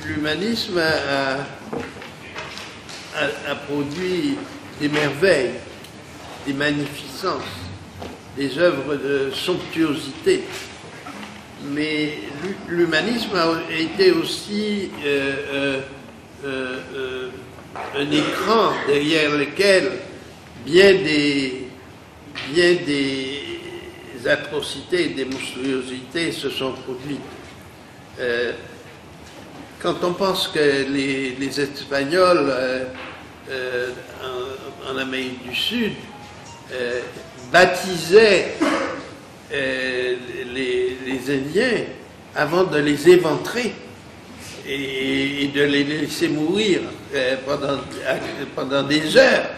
l'humanisme a produit des merveilles, des magnificences, des œuvres de somptuosité. Mais l'humanisme a été aussi un écran derrière lequel bien des atrocités et des monstruosités se sont produites. Quand on pense que les Espagnols en Amérique du Sud baptisaient les Indiens avant de les éventrer et de les laisser mourir pendant des heures.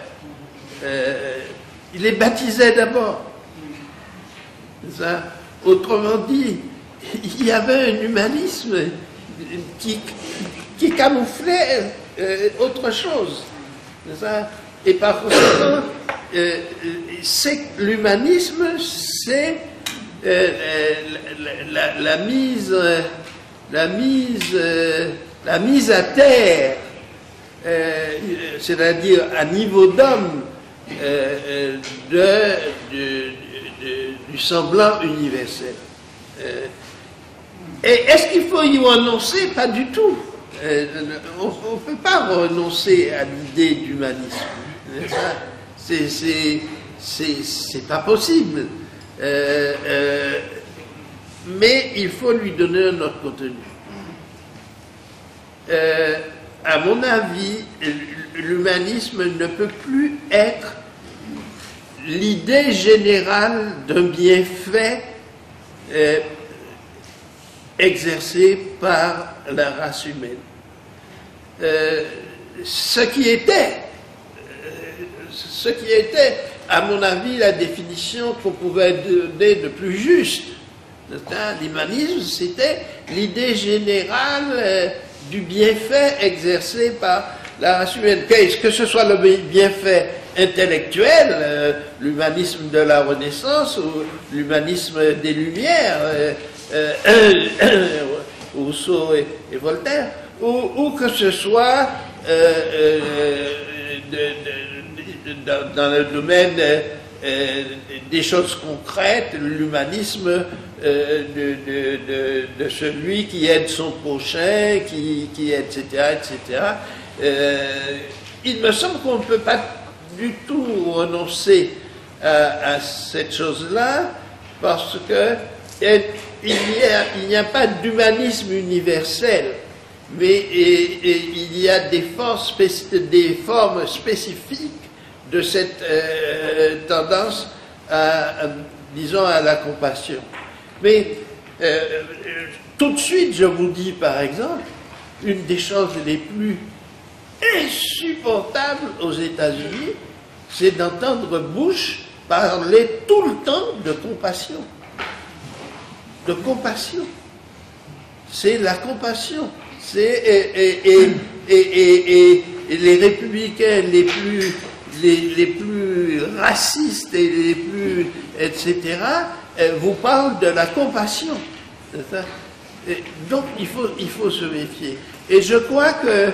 Ils les baptisaient d'abord. Autrement dit, il y avait un humanisme qui camouflait autre chose. Et par conséquent, l'humanisme, c'est la mise à terre, c'est-à-dire à niveau d'homme, du semblant universel. Et est-ce qu'il faut y renoncer? Pas du tout. On ne peut pas renoncer à l'idée d'humanisme. C'est pas possible. Mais il faut lui donner un autre contenu. À mon avis, l'humanisme ne peut plus être l'idée générale d'un bienfait exercé par la race humaine. Ce qui était, à mon avis, la définition qu'on pouvait donner de plus juste. L'humanisme, c'était l'idée générale du bienfait exercé par la race humaine. Que ce soit le bienfait intellectuel, l'humanisme de la Renaissance ou l'humanisme des Lumières, Rousseau et Voltaire, ou que ce soit dans le domaine des choses concrètes, l'humanisme de celui qui aide son prochain, qui etc., etc. Il me semble qu'on ne peut pas du tout renoncer à cette chose-là, parce que il n'y a pas d'humanisme universel, mais il y a des formes spécifiques de cette tendance disons, à la compassion. Mais tout de suite, je vous dis par exemple, une des choses les plus insupportables aux États-Unis, c'est d'entendre Bush parler tout le temps de compassion. De compassion. C'est la compassion. Et les républicains les plus racistes et les plus etc. vous parlent de la compassion. Donc il faut se méfier. Et je crois que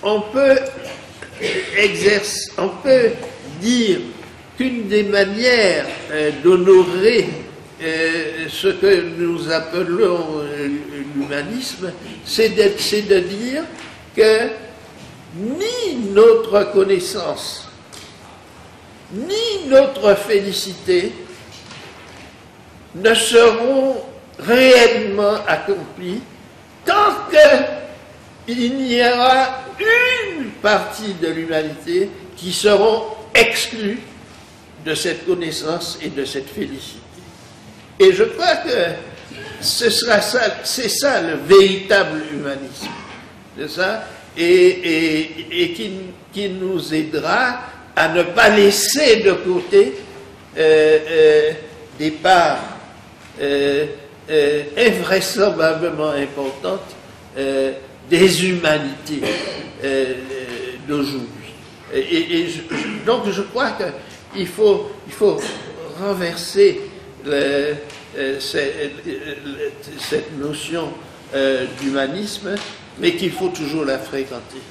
on peut dire qu'une des manières d'honorer ce que nous appelons l'humanisme, c'est de dire que ni notre connaissance, ni notre félicité ne seront réellement accomplies tant qu'il n'y aura une partie de l'humanité qui seront exclues de cette connaissance et de cette félicité. Et je crois que c'est ça le véritable humanisme, c'est ça, et qui nous aidera à ne pas laisser de côté des parts invraisemblablement importantes des humanités d'aujourd'hui. Donc je crois qu'il faut renverser cette notion d'humanisme, mais qu'il faut toujours la fréquenter.